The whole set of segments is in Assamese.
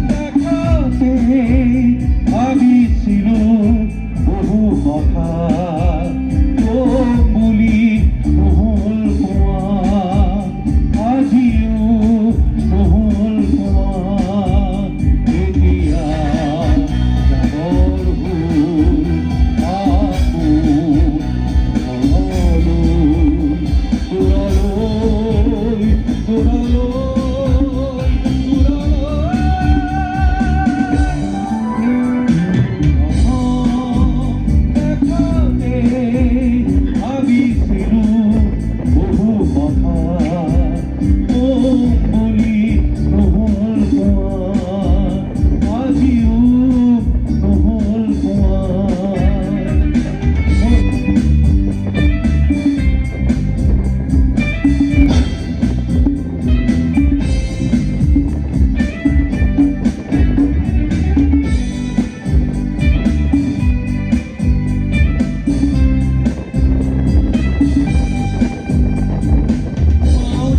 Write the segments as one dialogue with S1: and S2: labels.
S1: দেখাতে ভাবিছিল বহু কথা তোক বুলি নহল কোৱা আজিও নহল কোৱা এতিয়া যাবৰ হ'ল আকৌ দূৰলৈ দূৰলৈ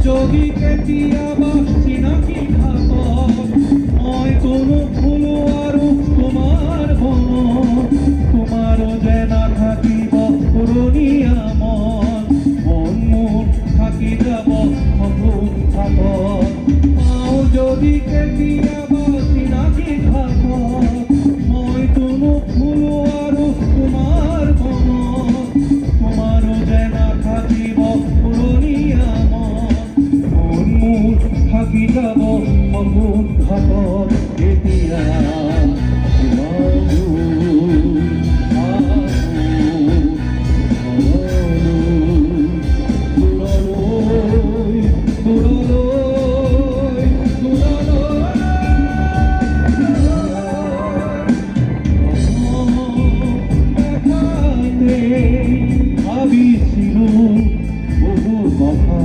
S1: যদি কেতিয়াবা চিনাকি থাক মই কোনো ফুলো আৰু তোমাৰ মনত তোমাৰো যে নাথাকিব পুৰণীয়া মন মোৰ থাকি যাব সপোন থাক পাওঁ যদি কেতিয়াবা চিনাকি থাক মই কোনো ফুলো আৰু তোমাৰ মনত তোমাৰো যে নাথাকিব পুৰণীয়া থাকি যাব সপোন ঘাটত এতিয়া ভাবিছিলো বহু কথা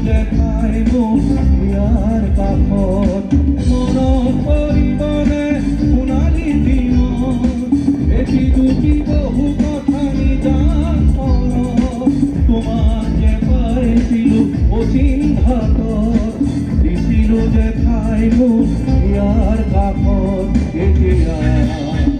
S1: দেখাই মোক ইয়াৰ কাষত মনত পৰিবনে সোণালী দিনত এটি দুটি বহু কথা নিজান তোমাক যে পাইছিলো অচিন ঘাটত দিছিলো দেখাই মোক ইয়াৰ কাষত এতিয়া